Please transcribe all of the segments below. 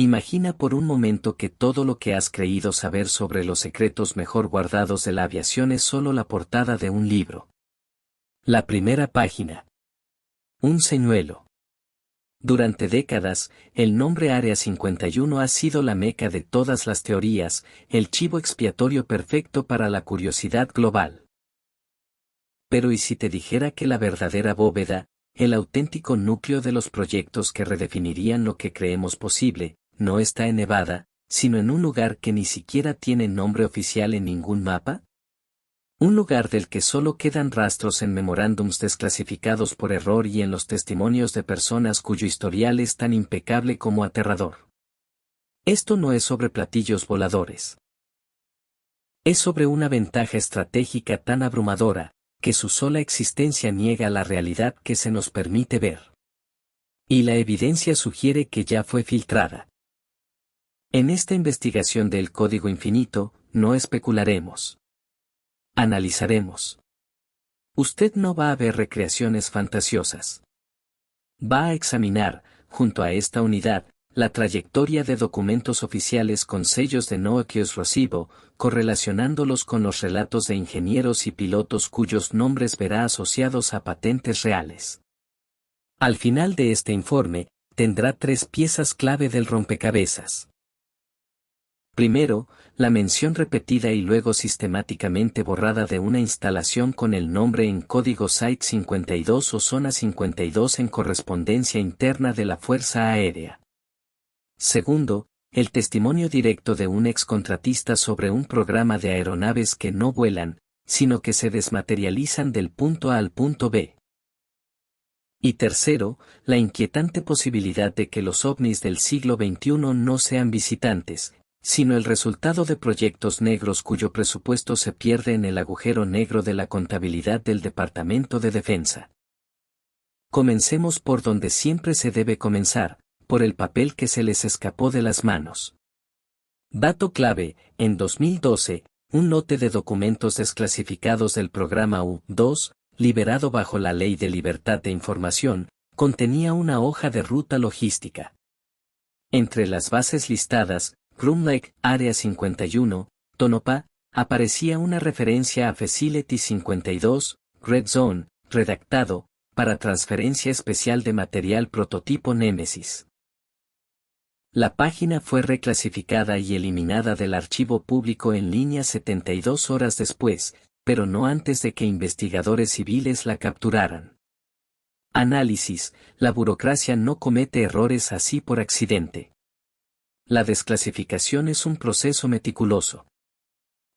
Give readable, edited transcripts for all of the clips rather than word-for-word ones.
Imagina por un momento que todo lo que has creído saber sobre los secretos mejor guardados de la aviación es solo la portada de un libro. La primera página. Un señuelo. Durante décadas, el nombre Área 51 ha sido la meca de todas las teorías, el chivo expiatorio perfecto para la curiosidad global. Pero ¿y si te dijera que la verdadera bóveda, el auténtico núcleo de los proyectos que redefinirían lo que creemos posible, no está en Nevada, sino en un lugar que ni siquiera tiene nombre oficial en ningún mapa? Un lugar del que solo quedan rastros en memorándums desclasificados por error y en los testimonios de personas cuyo historial es tan impecable como aterrador. Esto no es sobre platillos voladores. Es sobre una ventaja estratégica tan abrumadora, que su sola existencia niega la realidad que se nos permite ver. Y la evidencia sugiere que ya fue filtrada. En esta investigación del código infinito, no especularemos. Analizaremos. Usted no va a ver recreaciones fantasiosas. Va a examinar, junto a esta unidad, la trayectoria de documentos oficiales con sellos de no explosivo, correlacionándolos con los relatos de ingenieros y pilotos cuyos nombres verá asociados a patentes reales. Al final de este informe, tendrá 3 piezas clave del rompecabezas. Primero, la mención repetida y luego sistemáticamente borrada de una instalación con el nombre en código Site 52 o Zona 52 en correspondencia interna de la Fuerza Aérea. Segundo, el testimonio directo de un excontratista sobre un programa de aeronaves que no vuelan, sino que se desmaterializan del punto A al punto B. Y tercero, la inquietante posibilidad de que los ovnis del siglo XXI no sean visitantes, sino el resultado de proyectos negros cuyo presupuesto se pierde en el agujero negro de la contabilidad del Departamento de Defensa. Comencemos por donde siempre se debe comenzar, por el papel que se les escapó de las manos. Dato clave, en 2012, un lote de documentos desclasificados del programa U-2, liberado bajo la Ley de Libertad de Información, contenía una hoja de ruta logística. Entre las bases listadas, Groom Lake, Área 51, Tonopah, aparecía una referencia a Facility 52, Red Zone, redactado, para transferencia especial de material prototipo Némesis. La página fue reclasificada y eliminada del archivo público en línea 72 horas después, pero no antes de que investigadores civiles la capturaran. Análisis: la burocracia no comete errores así por accidente. La desclasificación es un proceso meticuloso.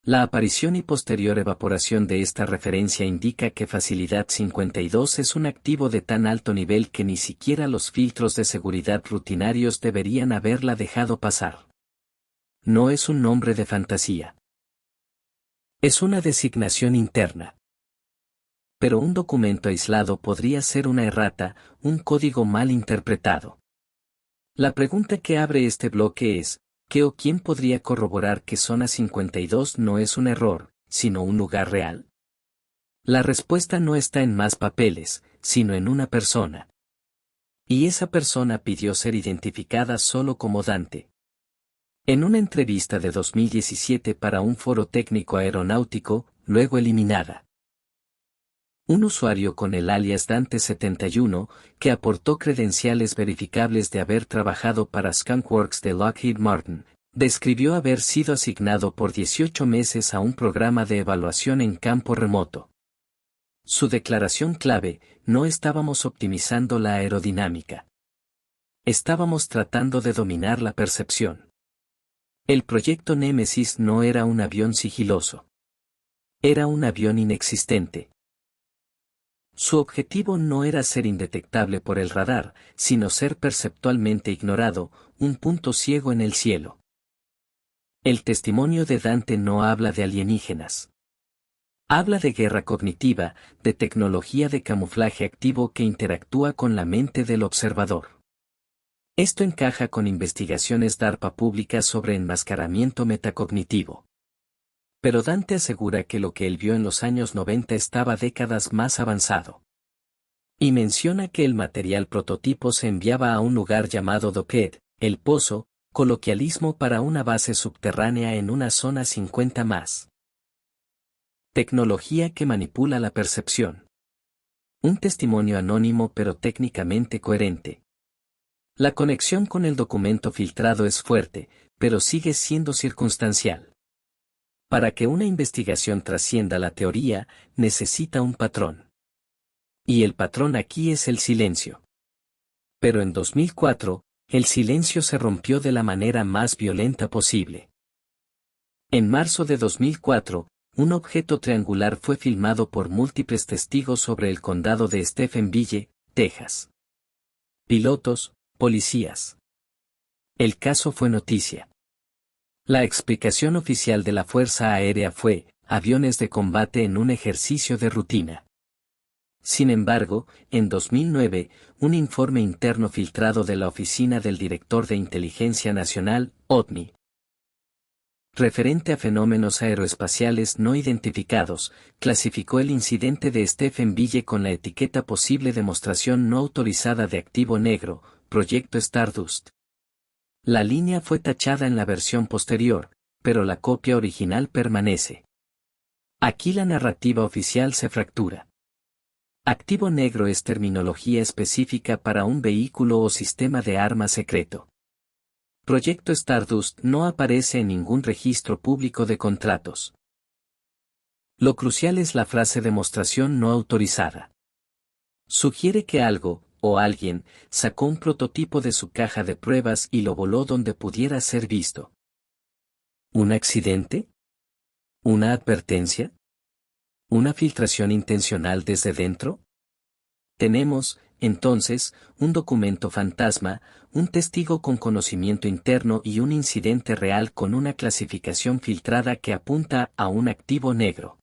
La aparición y posterior evaporación de esta referencia indica que Facilidad 52 es un activo de tan alto nivel que ni siquiera los filtros de seguridad rutinarios deberían haberla dejado pasar. No es un nombre de fantasía. Es una designación interna. Pero un documento aislado podría ser una errata, un código mal interpretado. La pregunta que abre este bloque es, ¿qué o quién podría corroborar que Zona 52 no es un error, sino un lugar real? La respuesta no está en más papeles, sino en una persona. Y esa persona pidió ser identificada solo como Dante. En una entrevista de 2017 para un foro técnico aeronáutico, luego eliminada. Un usuario con el alias Dante71, que aportó credenciales verificables de haber trabajado para Skunkworks de Lockheed Martin, describió haber sido asignado por 18 meses a un programa de evaluación en campo remoto. Su declaración clave: no estábamos optimizando la aerodinámica. Estábamos tratando de dominar la percepción. El proyecto Némesis no era un avión sigiloso. Era un avión inexistente. Su objetivo no era ser indetectable por el radar, sino ser perceptualmente ignorado, un punto ciego en el cielo. El testimonio de Dante no habla de alienígenas. Habla de guerra cognitiva, de tecnología de camuflaje activo que interactúa con la mente del observador. Esto encaja con investigaciones DARPA públicas sobre enmascaramiento metacognitivo. Pero Dante asegura que lo que él vio en los años 90 estaba décadas más avanzado. Y menciona que el material prototipo se enviaba a un lugar llamado Docket, el Pozo, Coloquialismo para una base subterránea en una zona 50 más. Tecnología que manipula la percepción. Un testimonio anónimo pero técnicamente coherente. La conexión con el documento filtrado es fuerte, pero sigue siendo circunstancial. Para que una investigación trascienda la teoría, necesita un patrón. Y el patrón aquí es el silencio. Pero en 2004, el silencio se rompió de la manera más violenta posible. En marzo de 2004, un objeto triangular fue filmado por múltiples testigos sobre el condado de Stephenville, Texas. Pilotos, policías. El caso fue noticia. La explicación oficial de la Fuerza Aérea fue, aviones de combate en un ejercicio de rutina. Sin embargo, en 2009, un informe interno filtrado de la Oficina del Director de Inteligencia Nacional, ODNI, referente a fenómenos aeroespaciales no identificados, clasificó el incidente de Stephenville con la etiqueta posible demostración no autorizada de activo negro, Proyecto Stardust. La línea fue tachada en la versión posterior, pero la copia original permanece. Aquí la narrativa oficial se fractura. Activo negro es terminología específica para un vehículo o sistema de arma secreto. Proyecto Stardust no aparece en ningún registro público de contratos. Lo crucial es la frase demostración no autorizada. Sugiere que algo, o alguien, sacó un prototipo de su caja de pruebas y lo voló donde pudiera ser visto. ¿Un accidente? ¿Una advertencia? ¿Una filtración intencional desde dentro? Tenemos, entonces, un documento fantasma, un testigo con conocimiento interno y un incidente real con una clasificación filtrada que apunta a un activo negro.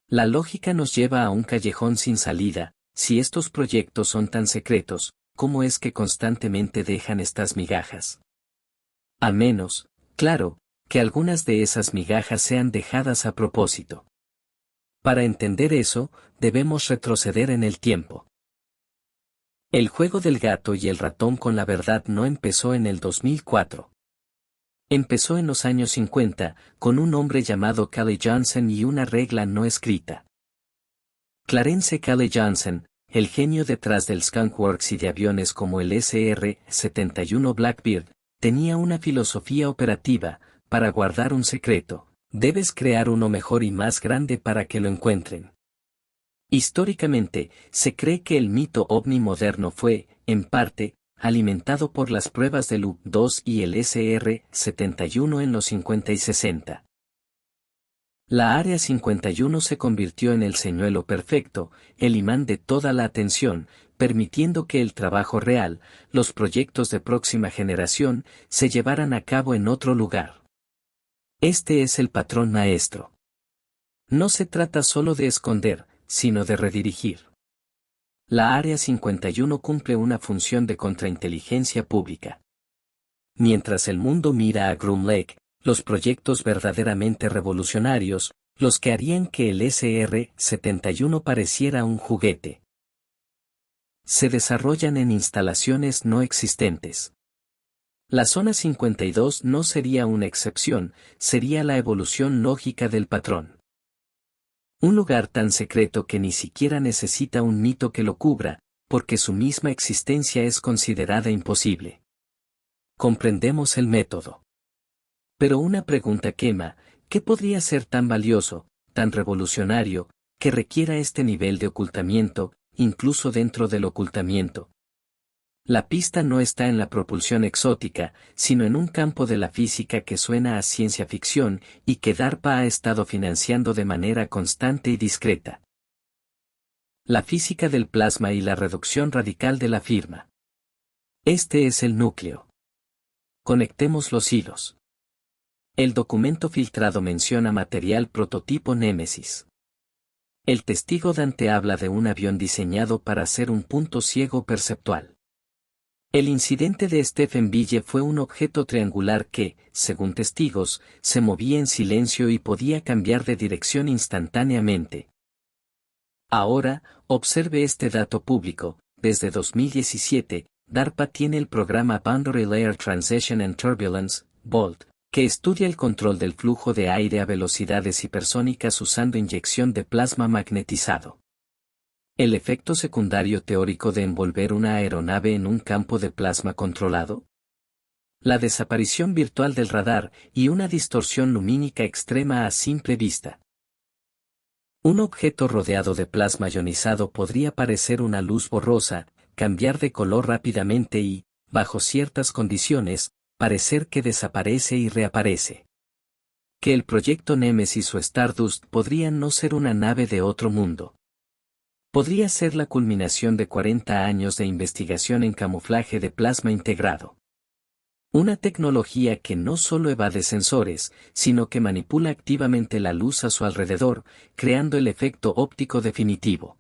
La lógica nos lleva a un callejón sin salida. Si estos proyectos son tan secretos, ¿cómo es que constantemente dejan estas migajas? A menos, claro, que algunas de esas migajas sean dejadas a propósito. Para entender eso, debemos retroceder en el tiempo. El juego del gato y el ratón con la verdad no empezó en el 2004. Empezó en los años 50, con un hombre llamado Callie Johnson y una regla no escrita. Clarence Callie Johnson, el genio detrás del Skunk Works y de aviones como el SR-71 Blackbird, tenía una filosofía operativa: para guardar un secreto, debes crear uno mejor y más grande para que lo encuentren. Históricamente, se cree que el mito ovni moderno fue, en parte, alimentado por las pruebas del U-2 y el SR-71 en los 50 y 60. La Área 51 se convirtió en el señuelo perfecto, el imán de toda la atención, permitiendo que el trabajo real, los proyectos de próxima generación, se llevaran a cabo en otro lugar. Este es el patrón maestro. No se trata solo de esconder, sino de redirigir. La Área 51 cumple una función de contrainteligencia pública. Mientras el mundo mira a Groom Lake, los proyectos verdaderamente revolucionarios, los que harían que el SR-71 pareciera un juguete, se desarrollan en instalaciones no existentes. La Zona 52 no sería una excepción, sería la evolución lógica del patrón. Un lugar tan secreto que ni siquiera necesita un mito que lo cubra, porque su misma existencia es considerada imposible. Comprendemos el método. Pero una pregunta quema: ¿qué podría ser tan valioso, tan revolucionario, que requiera este nivel de ocultamiento, incluso dentro del ocultamiento? La pista no está en la propulsión exótica, sino en un campo de la física que suena a ciencia ficción y que DARPA ha estado financiando de manera constante y discreta. La física del plasma y la reducción radical de la firma. Este es el núcleo. Conectemos los hilos. El documento filtrado menciona material prototipo Némesis. El testigo Dante habla de un avión diseñado para ser un punto ciego perceptual. El incidente de Stephenville fue un objeto triangular que, según testigos, se movía en silencio y podía cambiar de dirección instantáneamente. Ahora, observe este dato público: desde 2017, DARPA tiene el programa Boundary Layer Transition and Turbulence, BOLT, que estudia el control del flujo de aire a velocidades hipersónicas usando inyección de plasma magnetizado. ¿El efecto secundario teórico de envolver una aeronave en un campo de plasma controlado? La desaparición virtual del radar y una distorsión lumínica extrema a simple vista. Un objeto rodeado de plasma ionizado podría parecer una luz borrosa, cambiar de color rápidamente y, bajo ciertas condiciones, parecer que desaparece y reaparece. Que el proyecto Nemesis o Stardust podrían no ser una nave de otro mundo. Podría ser la culminación de 40 años de investigación en camuflaje de plasma integrado. Una tecnología que no solo evade sensores, sino que manipula activamente la luz a su alrededor, creando el efecto óptico definitivo.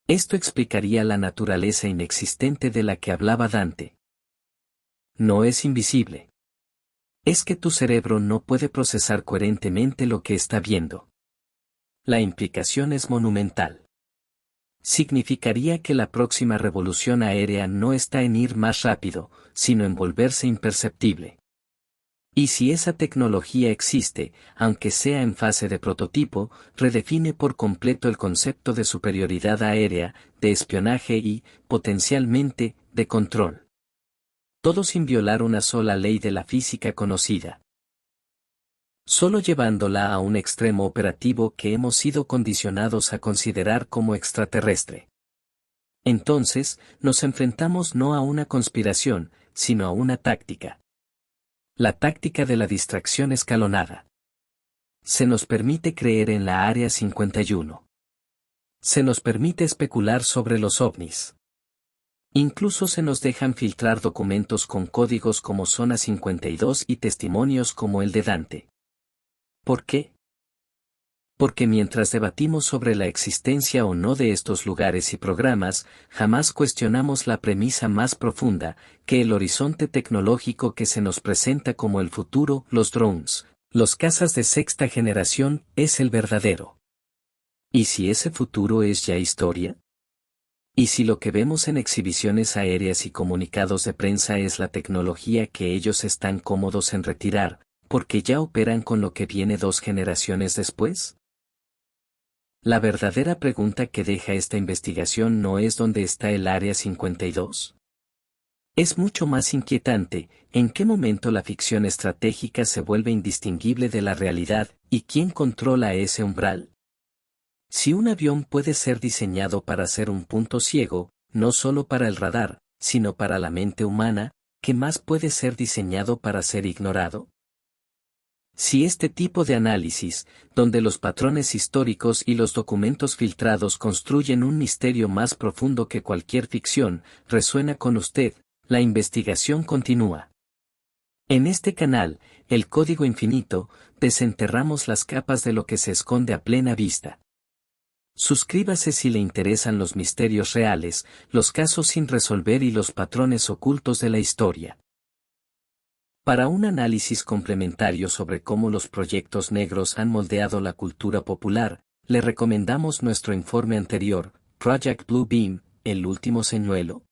Esto explicaría la naturaleza inexistente de la que hablaba Dante. No es invisible. Es que tu cerebro no puede procesar coherentemente lo que está viendo. La implicación es monumental. Significaría que la próxima revolución aérea no está en ir más rápido, sino en volverse imperceptible. Y si esa tecnología existe, aunque sea en fase de prototipo, redefine por completo el concepto de superioridad aérea, de espionaje y, potencialmente, de control. Todo sin violar una sola ley de la física conocida. Solo llevándola a un extremo operativo que hemos sido condicionados a considerar como extraterrestre. Entonces, nos enfrentamos no a una conspiración, sino a una táctica. La táctica de la distracción escalonada. Se nos permite creer en la Área 51. Se nos permite especular sobre los ovnis. Incluso se nos dejan filtrar documentos con códigos como Zona 52 y testimonios como el de Dante. ¿Por qué? Porque mientras debatimos sobre la existencia o no de estos lugares y programas, jamás cuestionamos la premisa más profunda, que el horizonte tecnológico que se nos presenta como el futuro, los drones, los cazas de sexta generación, es el verdadero. ¿Y si ese futuro es ya historia? ¿Y si lo que vemos en exhibiciones aéreas y comunicados de prensa es la tecnología que ellos están cómodos en retirar, porque ya operan con lo que viene 2 generaciones después? La verdadera pregunta que deja esta investigación no es dónde está el Área 52. Es mucho más inquietante, en qué momento la ficción estratégica se vuelve indistinguible de la realidad, y quién controla ese umbral. Si un avión puede ser diseñado para ser un punto ciego, no solo para el radar, sino para la mente humana, ¿qué más puede ser diseñado para ser ignorado? Si este tipo de análisis, donde los patrones históricos y los documentos filtrados construyen un misterio más profundo que cualquier ficción, resuena con usted, la investigación continúa. En este canal, El Código Infinito, desenterramos las capas de lo que se esconde a plena vista. Suscríbase si le interesan los misterios reales, los casos sin resolver y los patrones ocultos de la historia. Para un análisis complementario sobre cómo los proyectos negros han moldeado la cultura popular, le recomendamos nuestro informe anterior, Project Blue Beam, el último señuelo.